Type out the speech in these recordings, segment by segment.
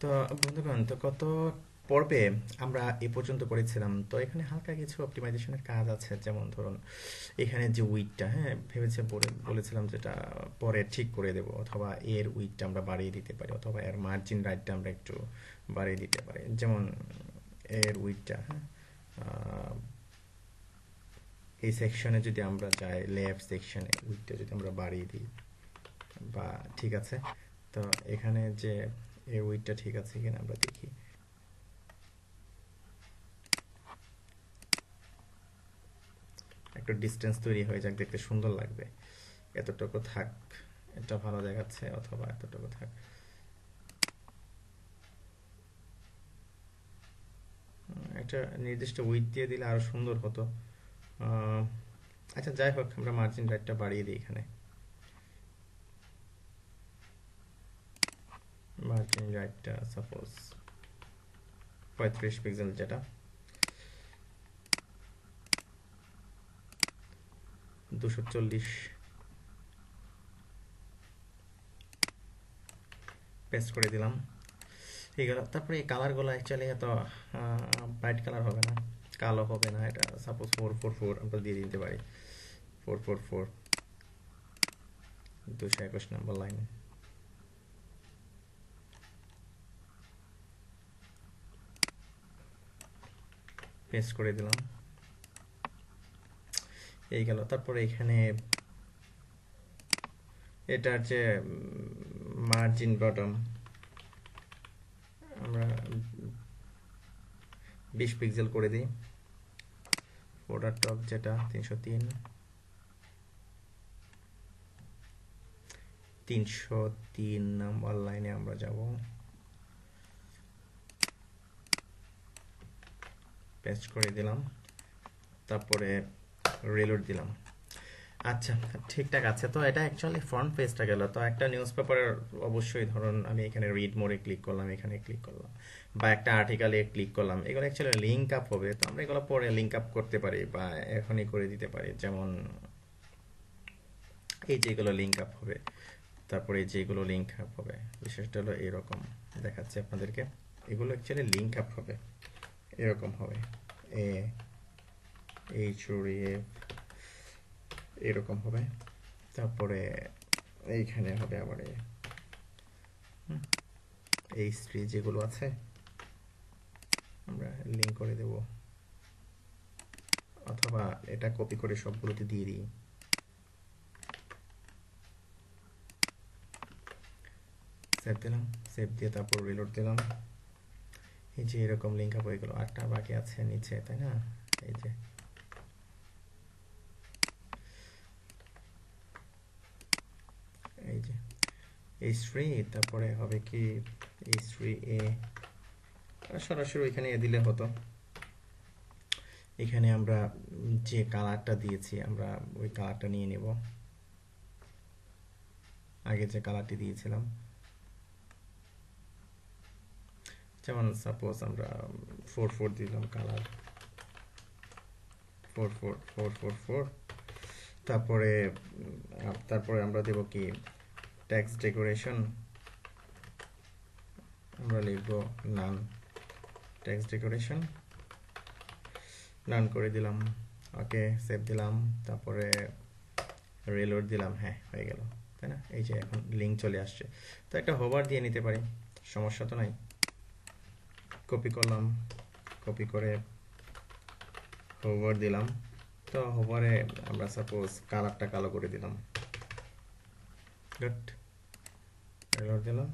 তো বন্ধুগণ, তো গত পর্বে আমরা এ পর্যন্ত করেছিলাম। তো এখানে হালকা কিছু অপটিমাইজেশনের কাজ আছে, যেমন ধরুন এখানে যে উইডটা, হ্যাঁ ভেবেছে বলেছিলাম যেটা পরে ঠিক করে দেব, অথবা এর উইডটা আমরা বাড়িয়ে দিতে পারি, অথবা এর মার্জিন রাইটটা আমরা একটু বাড়িয়ে দিতে পারি। যেমন এর উইডটা, হ্যাঁ এই সেকশনে যদি আমরা যাই, লেফট সেকশনে উইডটা যদি আমরা বাড়িয়ে দিই, বা ঠিক আছে। তো এখানে যে এর উইডটা ঠিক আছে কিনা আমরা দেখি। একটা ডিস্টেন্স তৈরি হয়ে যাক, দেখতে সুন্দর লাগবে। এতটুকু থাক, এটা ভালো দেখাচ্ছে, অথবা এতটুকু থাক। একটা নির্দিষ্ট উইডথ দিয়ে দিলে আরো সুন্দর হতো। আচ্ছা যাই হোক, আমরা মার্জিন রাইটটা বাড়িয়ে দিই। এখানে মার্জিন রাইটটা সাপোজ 35 পিক্সেল, যেটা 240 পেস্ট করে দিলাম। ঠিক গেল। তারপরে এই কালারগুলো অ্যাকচুয়ালি এত ব্রাইট কালার হবে না, কালো হবে না। এটা সাপোজ 444 আমরা দিয়ে দিতে পারি। 444 221 নম্বর লাইন পেস্ট করে দিলাম। এই গেল। তারপরে এখানে এটার যে মার্জিন বটম আমরা 20 পিক্সেল করে দিই। বর্ডার টপ যেটা 303 নাম্বার লাইনে আমরা যাব, পেস্ট করে দিলাম। তারপরে রিলোড দিলাম। আচ্ছা, ঠিকঠাক আছে। তো এটা অ্যাকচুয়ালি ফ্রন্ট পেজটা গেল। তো একটা নিউজ পেপারের অবশ্যই ধরুন আমি এখানে রিড মোডে ক্লিক করলাম, এখানে ক্লিক করলাম, বা একটা আর্টিকেলে ক্লিক করলাম, এগুলো অ্যাকচুয়ালি লিঙ্ক আপ হবে। তো আমরা এগুলো পরে লিঙ্ক আপ করতে পারি, বা এখনই করে দিতে পারি। যেমন এই যেগুলো লিঙ্ক আপ হবে, তারপরে যেগুলো লিঙ্ক আপ হবে, বিশেষটা হলো এরকম দেখাচ্ছে আপনাদেরকে। এগুলো অ্যাকচুয়ালি লিঙ্ক আপ হবে, এরকম হবে, এ এইচ এরকম হবে। তারপরে এইখানে হবে আবার এই থ্রি যেগুলো আছে আমরা লিঙ্ক করে দেব, অথবা এটা কপি করে সবগুলোতে দিয়ে দিই। সেভ দিলাম, সেভ দিয়ে তারপর রিলোড দিলাম। এই যে এরকম লিঙ্ক আপ হয়ে গেল। আরটা বাকি আছে নিচে, তাই না? এই যে এই যে H3, তারপরে হবে কি H3A, সরাসরি এখানে দিলে হতো। এখানে আমরা যে কালারটা দিয়েছি আমরা ওই কালারটা নিয়ে নেব, আগে যে কালারটি দিয়েছিলাম। যেমন সাপোজ আমরা 44 দিলাম কালার, 44444। তারপরে তারপরে আমরা দেব কি টেক্সট ডেকোরেশন, আমরা লিখব নান, টেক্সট ডেকোরেশন নান করে দিলাম। ওকে, সেভ দিলাম। তারপরে রিলোড দিলাম। হ্যাঁ, হয়ে গেল, তাই না? এই যে এখন লিঙ্ক চলে আসছে। তো একটা হোভার দিয়ে নিতে পারি, সমস্যা তো নাই। কপি করলাম, কপি করে হোভার দিলাম। তো হোভারে আমরা সাপোজ কালারটা কালো করে দিলাম। গুড, রিলোড দিলাম।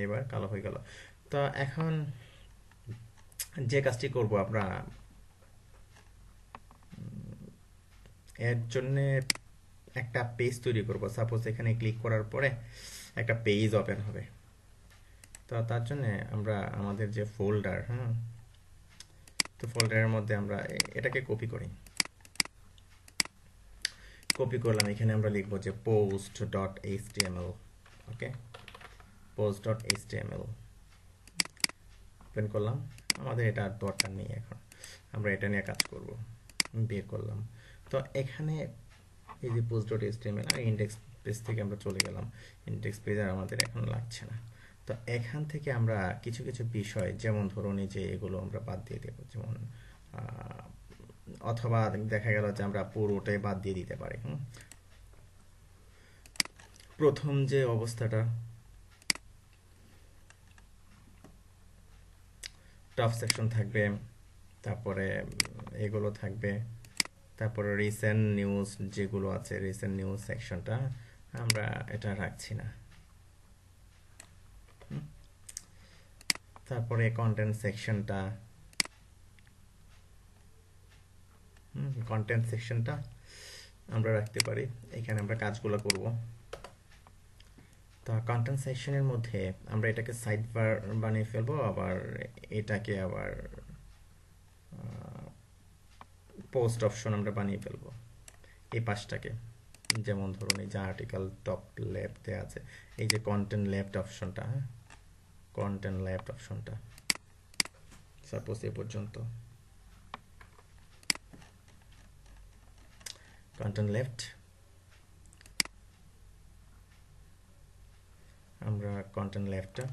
এবার কালো হয়ে গেল। তো এখন যে কাজটি করব, আমরা এর জন্য একটা পেজ তৈরি করব। সাপোজ এখানে ক্লিক করার পরে একটা পেজ ওপেন হবে। তো তার জন্য আমরা আমাদের যে ফোল্ডার, তো ফোল্ডারের মধ্যে আমরা এটাকে কপি করি। কপি করলাম, এখানে আমরা লিখব যে post.html। ওকে, post.html ওপেন করলাম। আমাদের এটা আর দরকার নেই, এখন আমরা এটা নিয়ে কাজ করব। বের করলাম। তো এখানে এই যে post.html আর ইন্ডেক্স পেজ থেকে আমরা চলে গেলাম। ইন্ডেক্স পেজ আর আমাদের এখন লাগছে না। তো তো এখান থেকে আমরা কিছু কিছু বিষয়, যেমন ধরুন এই যে এগুলো আমরা বাদ দিয়ে দেব, যেমন অথবা দেখা গেল যে আমরা পুরোটাই বাদ দিয়ে দিতে পারি। প্রথম যে অবস্থাটা, টপ সেকশন থাকবে, তারপরে এগুলো থাকবে, তারপরে রিসেন্ট নিউজ যেগুলো আছে, রিসেন্ট নিউজ সেকশনটা আমরা এটা রাখছি না। তারপরে কন্টেন্ট সেকশনটা, কন্টেন্ট সেকশনটা আমরা রাখতে পারি, এখানে আমরা কাজগুলো করব। তো কন্টেন্ট সেকশনের মধ্যে আমরা এটাকে সাইড বার বানিয়ে ফেলবো, আবার এটাকে আবার পোস্ট অপশন আমরা বানিয়ে ফেলবো এই পাশটাকে। যেমন ধরুন এই যে আর্টিকেল টপ লেফটে আছে, এই যে কন্টেন্ট লেফট অপশনটা, কন্টেন্ট লেফট অপশনটা সাপোজ এ পর্যন্ত, কন্টেন্ট লেফট আমরা কন্টেন্ট লেফটটা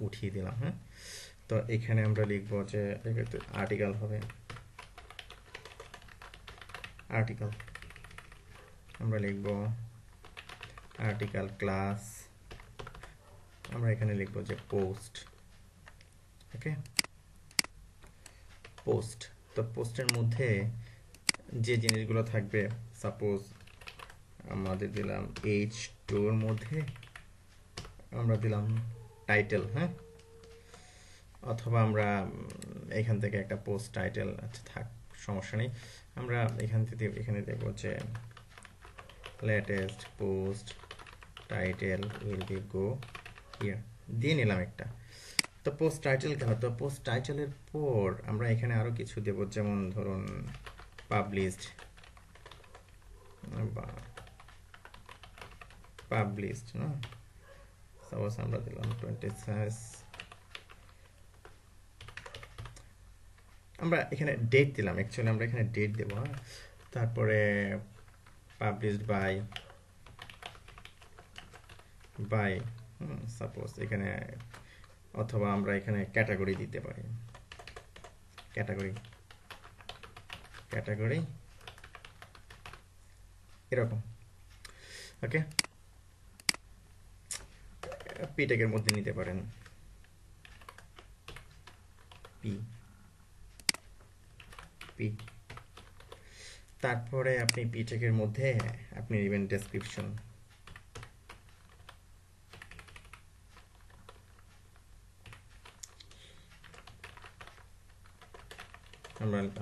উঠিয়ে দিলাম। তো এখানে আমরা লিখবো যে আর্টিকেল হবে, আর্টিকেল আমরা লিখব আর্টিকেল ক্লাস, আমরা এখানে লিখব যে পোস্ট। ওকে, পোস্ট। তো পোস্টের মধ্যে যে জিনিসগুলো থাকবে, সাপোজ আমাদের দিলাম H2 এর মধ্যে আমরা দিলাম টাইটেল, অথবা আমরা এখান থেকে একটা পোস্ট টাইটেল, আচ্ছা থাক সমস্যা নেই, আমরা এখান থেকে এখানে দেখব যে latest post title will be go here দিয়ে নিলাম একটা। তো পোস্ট টাইটেল কেন, তো পোস্ট টাইটেলের পর আমরা এখানে আরো কিছু দেব, যেমন ধরুন পাবলিশড, পাবলিশড না, সাপোজ আমরা দিলাম 26, আমরা এখানে ডেট দিলাম, অ্যাকচুয়ালি আমরা এখানে ডেট দেব। তারপরে পাবলিশড বাই সাপোজ এখানে, অথবা আমরা এখানে ক্যাটাগরি দিতে পারি, ক্যাটাগরি এরকম। ওকে, পি ট্যাগের মধ্যে নিতে পারেন, পি। তারপরে আপনি পি ট্যাগের মধ্যে আপনি নেবেন ডেসক্রিপশন,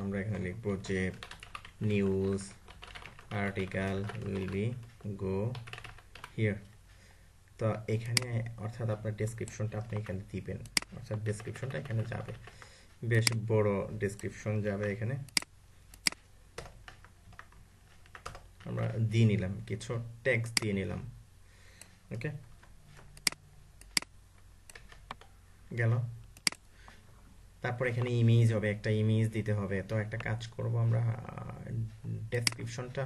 আমরা এখানে লিখবো যে news article will be go here. তো এখানে অর্থাৎ আপনার ডেসক্রিপশনটা আপনি এখানে দিবেন, অর্থাৎ ডেসক্রিপশনটা এখানে যাবে, বেশ বড় ডেসক্রিপশন যাবে এখানে। আমরা দিয়ে নিলাম, কিছু টেক্সট দিয়ে নিলাম। ওকে, গেল। তারপর এখানে ইমেজ হবে, একটা ইমেজ দিতে হবে। তো একটা কাজ করব আমরা, ডেসক্রিপশনটা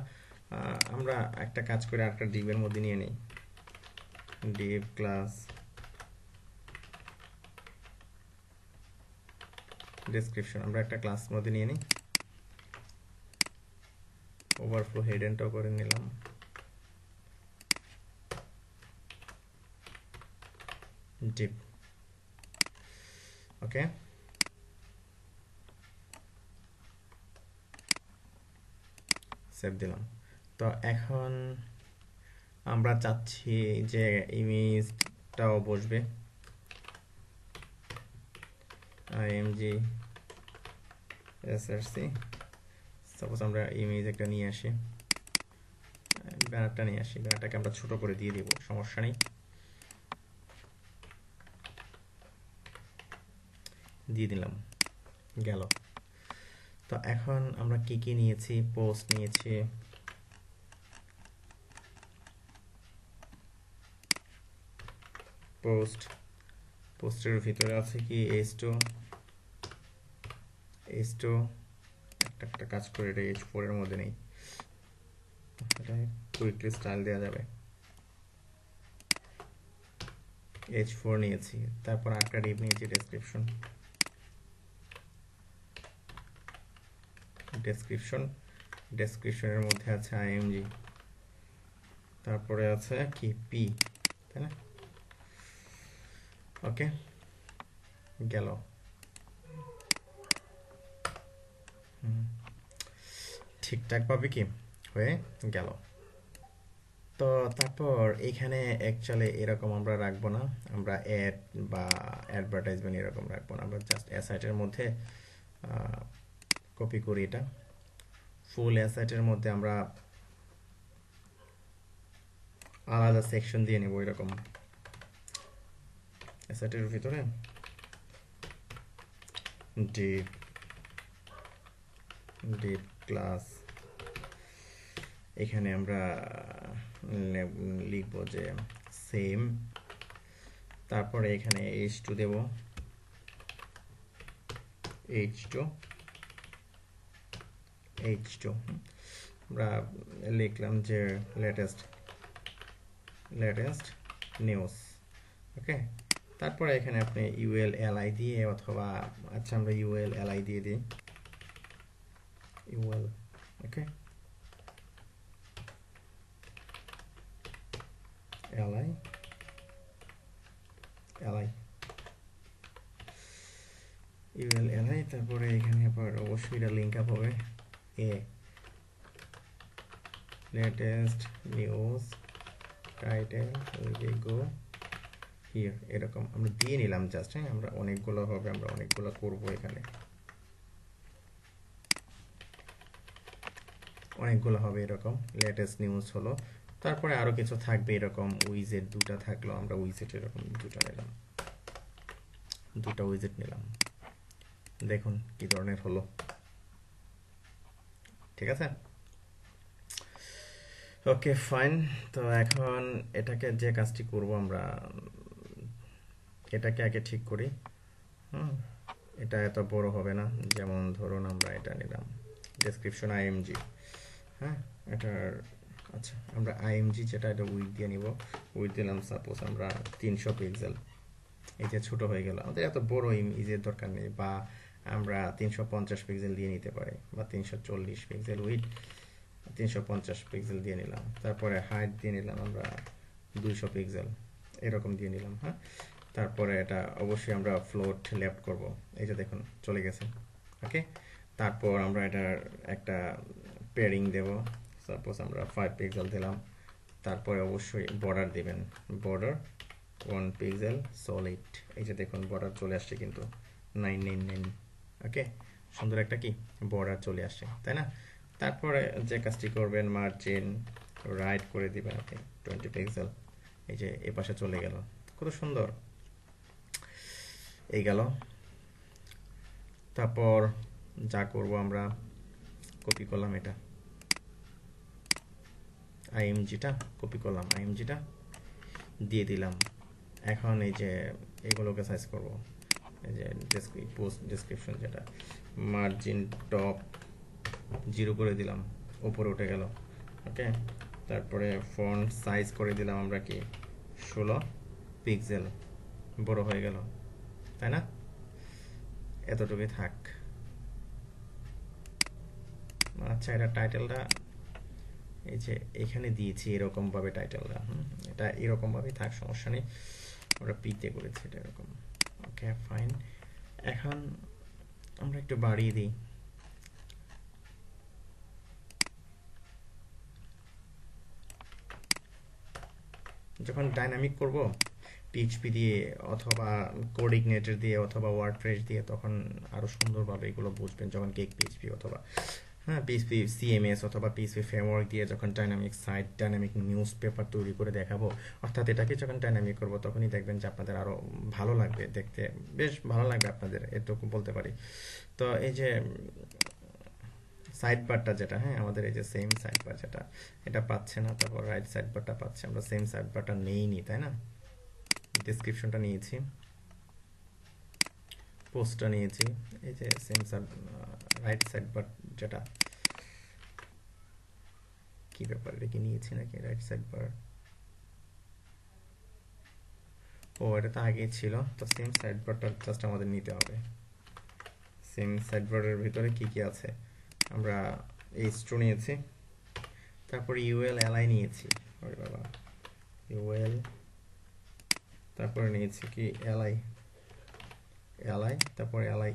আমরা একটা কাজ করে আরেকটা ডিভের মধ্যে নিয়ে নিই, ডিভ ক্লাস ডেসক্রিপশন আমরা একটা ক্লাস মধ্যে নিয়ে নিই, ওভারফ্লো হেডেনটাও করে নিলাম। ডিভ, ওকে। সেভ দিলাম। তো এখন আমরা চাচ্ছি যে ইমেজটাও বসবে, img src, সাপোজ আমরা ইমেজ একটা নিয়ে আসি, ব্যানারটা নিয়ে আসি, ব্যানারটাকে আমরা ছোট করে দিয়ে দিব, সমস্যা নেই, দিয়ে দিলাম, গেল। তো এখন আমরা কি কি নিয়েছি, পোস্ট নিয়েছি, পোস্টের ভিতরে আছে কি h2, একটা কাজ করে এটা h4 এর মধ্যে নেই, এটা কুইকলি স্টাইল দেওয়া যাবে, H4 নিয়েছি, তারপর আরেকটা ডিভ নিয়েছি ডেসক্রিপশন। ডেসক্রিপশনের মধ্যে আছে IMG, তারপরে আছে কি পি, তাই না? ওকে, গেল। ঠিকঠাক ভাবে কি হয়ে গেল। তো তারপর এখানে অ্যাকচুয়ালি এরকম আমরা রাখবো না, আমরা অ্যাড বা অ্যাডভার্টাইজমেন্ট এরকম রাখবো না, আমরা জাস্ট অ্যাসাইটের মধ্যে কপি করি এটা। ফুল অ্যাসাইটের মধ্যে আমরা আলাদা সেকশন দিয়ে নেব এরকম। অ্যাসাইটের ভিতরে ডিপ ক্লাস, এখানে আমরা লিখব যে সেম, তারপরে এখানে h2 দেব, h2 আমরা লিখলাম যে লেটেস্ট নিউজ। ওকে, তারপরে এখানে আপনি ULLI দিয়ে অথবা আচ্ছা আমরা ULLI দিয়ে দিই, UL। ওকে, LI ULLI, তারপরে এখানে আবার অবশ্যই এটা লিঙ্ক আপ হবে latest news title will go here, এরকম আমরা দিয়ে নিলাম জাস্ট। হ্যাঁ, আমরা অনেকগুলো হবে, আমরা অনেকগুলো করব, এখানে অনেকগুলো হবে এরকম। লেটেস্ট নিউজ হলো, তারপরে আরো কিছু থাকবে এরকম, উইজেট দুটো থাকলো, আমরা উইজেট এরকম দুটো নিলাম, দুটো উইজেট নিলাম। দেখুন কি ধরনের হলো, ঠিক আছে? Okay fine. তো এখন এটাকে যে কাজটি করব, আমরা এটাকে আগে ঠিক করি। এটা এত বড় হবে না, যেমন ধরুন আমরা এটা নিলাম ডেসক্রিপশন IMG। হ্যাঁ, এটার আচ্ছা আমরা IMG যেটা, এটা উইথ দিয়ে নিব, উইথ দিলাম সাপোজ আমরা 300 পিক্সেল। এই যে ছোট হয়ে গেল, আমাদের এত বড় ইমেজের দরকার নেই, বা আমরা 350 পিক্সেল দিয়ে নিতে পারি, বা 340 পিক্সেল উইথ 350 পিক্সেল দিয়ে নিলাম, তারপরে হাইট দিয়ে নিলাম আমরা 200 পিক্সেল, এরকম দিয়ে নিলাম। হ্যাঁ, তারপরে এটা অবশ্যই আমরা ফ্লোট লেফট করব, এই যে দেখুন চলে গেছে। ওকে, তারপর আমরা এটার একটা পেয়ারিং দেব, সাপোজ আমরা 5 পিক্সেল দিলাম, তারপরে অবশ্যই বর্ডার দিবেন, বর্ডার 1 পিক্সেল সলিড, এই যে দেখুন বর্ডার চলে আসছে কিন্তু 999। ওকে, সুন্দর একটা কি বর্ডার চলে আসছে, তাই না? তারপরে যে কাজটি করবেন, মার্জিন রাইট করে দিবেন আপনি 20 পিক্সেল, এই যে এ পাশে চলে গেল, কত সুন্দর এই গেল। তারপর যা করব আমরা কপি করলাম, এটা IMGটা কপি করলাম, IMGটা দিয়ে দিলাম। এখন এই যে এগুলোকে সাইজ করব, এই যে পোস্ট ডেসক্রিপশন যেটা, মার্জিন টপ 0 করে দিলাম, উপরে উঠে গেল। ওকে, তারপরে ফন্ট সাইজ করে দিলাম আমরা কি 16 পিক্সেল, বড় হয়ে গেল, তাই না? এতটুকুই থাক। আচ্ছা, এটা টাইটেলটা এই যে এখানে দিয়েছি এরকম ভাবে টাইটেলটা, এটা এরকম ভাবেই থাক, সমস্যা নেই, আমরা পিতে করেছি এটা এরকম। ওকে ফাইন, এখন আমরা একটু বাড়িয়ে দিই, যখন ডাইনামিক করব PHP দিয়ে অথবা কোঅর্ডিনেটর দিয়ে অথবা ওয়ার্ডপ্রেস দিয়ে, তখন আরো সুন্দরভাবে এগুলো বুঝবেন, যখন কেক PHP অথবা হ্যাঁ PHP CMS অথবা PHP ফ্রেমওয়ার্ক দিয়ে যখন dynamic site, dynamic newspaper তৈরি করে দেখাবো, অর্থাৎ এটাকে যখন ডাইনামিক করব, তখনই দেখবেন যে আপনাদের আরো ভালো লাগবে, দেখতে বেশ ভালো লাগবে আপনাদের, এটুকু বলতে পারি। তো এই যে সাইড বারটা যেটা, হ্যাঁ আমাদের এই যে সেম সাইড বার যেটা, এটা পাচ্ছে না, তারপর রাইট সাইড বারটা পাচ্ছে, আমরা সেম সাইড বারটা নেইনি, তাই না? ডেসক্রিপশনটা নিয়েছি, পোস্টটা নিয়েছি, এই যে same side right side bar যেটা, কি ব্যাপার, এটা কি নিয়েছি নাকি রাইট সাইড বার? ও ও এটা তো আগেই ছিল, তো সেম সাইডবারটা জাস্ট আমাদের নিতে হবে। সেম সাইডবারের ভিতরে কি কি আছে, আমরা H2 নিয়েছি, তারপর ইউএল এলআই নিয়েছি, ওরে বাবা ইউএল, তারপরে নিয়েছি কি এলআই, তারপর এলআই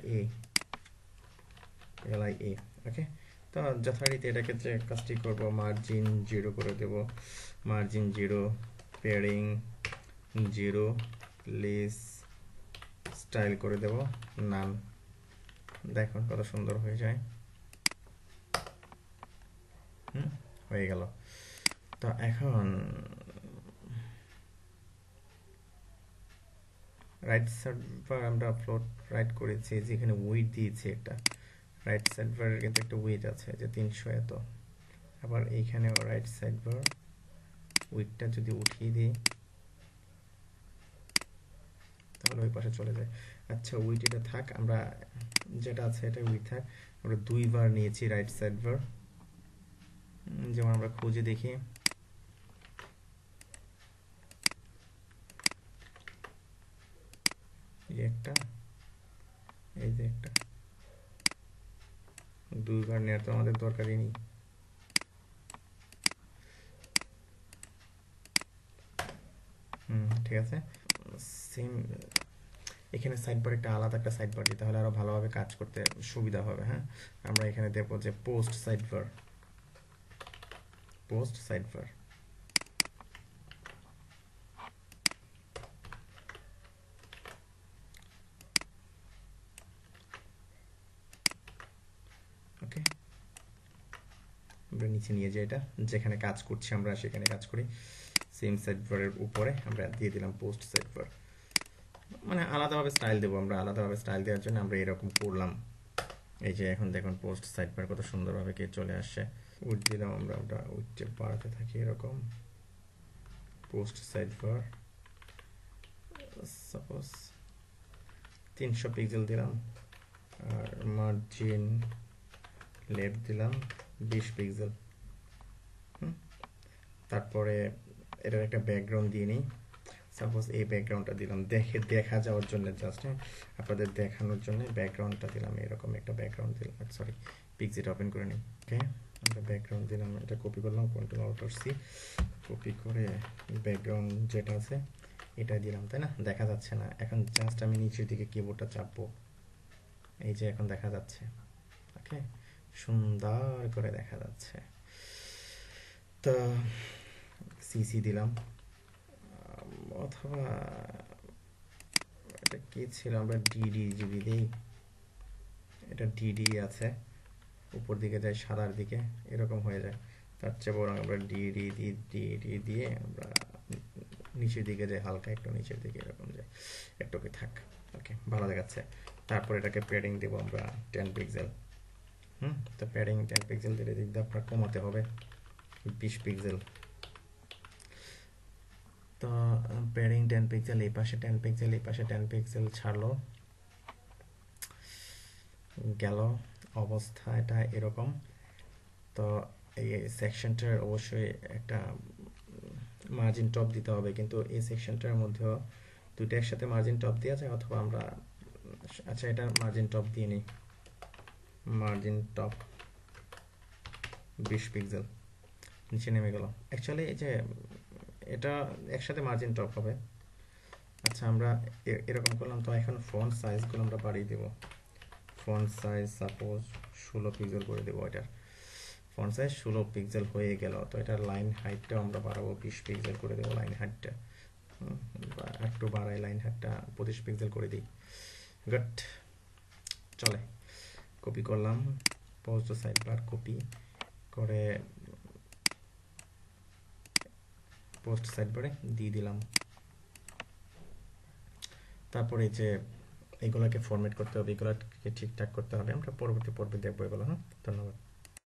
এ। ওকে, তো যথারীতি এটাকে যে কাজটি করব, মার্জিন 0 করে দেব, মার্জিন 0, পেয়ারিং 0, লেস স্টাইল করে দেব নান। দেখুন কত সুন্দর হয়ে যায়। হয়ে গেল। তো এখন রাইট সার্ভার আমরা ফ্লোট রাইট করেছি, যেখানে উইড দিয়েছি একটা, রাইট সাইডবারের কিন্তু একটা উইড আছে যে 300 এত। আবার এইখানেও রাইট সাইডবার উইডটা যদি উঠিয়ে দিই তাহলে ওই পাশে চলে যায়। আচ্ছা উইড এটা থাক, আমরা যেটা আছে এটা উইড থাক। আমরা 2 বার নিয়েছি রাইট সাইডবার, যেমন আমরা খুঁজে দেখি, এই একটা, এই যে একটা, 2 বার নেওয়ার তো আমাদের দরকারই নেই। ঠিক আছে, সেম এখানে সাইডবার একটা আলাদা একটা সাইডবার দিতে হলে আরো ভালোভাবে কাজ করতে সুবিধা হবে। হ্যাঁ, আমরা এখানে দেবো যে পোস্ট সাইডবার, ওকে, আমরা নিচে নিয়ে যাই, এটা যেখানে কাজ করছি আমরা সেখানে কাজ করি। সেম সাইডবারের উপরে আমরা দিয়ে দিলাম পোস্ট সাইডবার, মানে আলাদাভাবে স্টাইল দেবো আমরা। আলাদাভাবে স্টাইল দেওয়ার জন্য আমরা এরকম করলাম। এই যে এখন দেখুন পোস্ট সাইডবার কত সুন্দরভাবে কে চলে আসছে। উইড দিলাম আমরা, ওটা উইডটা বাড়াতে থাকি এরকম। পোস্ট সাইডবার সাপোজ 300 পিক্সেল দিলাম, আর মার্জিন লেফট দিলাম 20 পিক্সেল। তারপরে এটার একটা ব্যাকগ্রাউন্ড দিয়ে নিই, সাপোজ এই ব্যাকগ্রাউন্ডটা দিলাম দেখা যাওয়ার জন্য, জাস্ট আপনাদের দেখানোর জন্য ব্যাকগ্রাউন্ডটা দিলাম, এরকম একটা ব্যাকগ্রাউন্ড দিলাম। সরি, পিক্সিটা ওপেন করে নিই। ওকে, আমরা ব্যাকগ্রাউন্ড দিলাম, এটা কপি করলাম, Ctrl+Alt+C, কপি করে ব্যাকগ্রাউন্ড যেটা আছে এটা দিলাম, তাই না? দেখা যাচ্ছে না এখন, জাস্ট আমি নিচের দিকে কিবোর্ডটা চাপবো, এই যে এখন দেখা যাচ্ছে। ওকে, সুন্দর করে দেখা যাচ্ছে। তো সিসি দিলাম, অথবা এটা কি ছিল, আমরা ডিডি যদি দিই, এটা ডিডি আছে, উপর দিকে যায় সাদার দিকে, এরকম হয়ে যায়। তার চেয়ে বরং আমরা ডিডি দিয়ে আমরা নিচের দিকে যাই, হালকা একটু নিচের দিকে এরকম যায়, একটুকে থাক। ওকে, ভালো দেখাচ্ছে। তারপর এটাকে প্যাডিং দেব আমরা 10 পিক্সেল। তো প্যাডিং 10 পিক্সেল দিলে দিকটা আপনার কমাতে হবে 20 পিক্সেল। তো প্যাডিং 10 পিক্সেল, এই পাশে 10 পিক্সেল, এই পাশে 10 পিক্সেল ছাড়লো, গেল অবস্থা এটা এরকম। তো এই সেকশনটার অবশ্যই একটা মার্জিন টপ দিতে হবে, কিন্তু এই সেকশনটার মধ্যেও দুইটা একসাথে মার্জিন টপ দেওয়া যায়, অথবা আমরা, আচ্ছা এটা মার্জিন টপ দিয়ে নিই, মার্জিন টপ 20 পিক্সেল, নিচে নেমে গেল। অ্যাকচুয়ালি এই যে এটা একসাথে মার্জিন টপ হবে। আচ্ছা আমরা এরকম করলাম। তো এখন ফন্ট সাইজগুলো আমরা বাড়িয়ে দেব, ফন্ট সাইজ সাপোজ 16 পিক্সেল করে দেবো। এটার ফন্ট সাইজ 16 পিক্সেল হয়ে গেল। তো এটার লাইন হাইটটাও আমরা বাড়াবো, 20 পিক্সেল করে দেবো লাইন হাইটটা, একটু বাড়াই লাইন হাইটটা, 25 পিক্সেল করে দিই। গুড, চলে। কপি করলাম, পোস্ট সাইডবার কপি করে পোস্ট সাইডবারে দিয়ে দিলাম। তারপরে যে এগুলোকে ফরম্যাট করতে হবে, এগুলোকে ঠিকঠাক করতে হবে, আমরা পরবর্তী পর্বে দেখবো এগুলো। হ্যাঁ, ধন্যবাদ।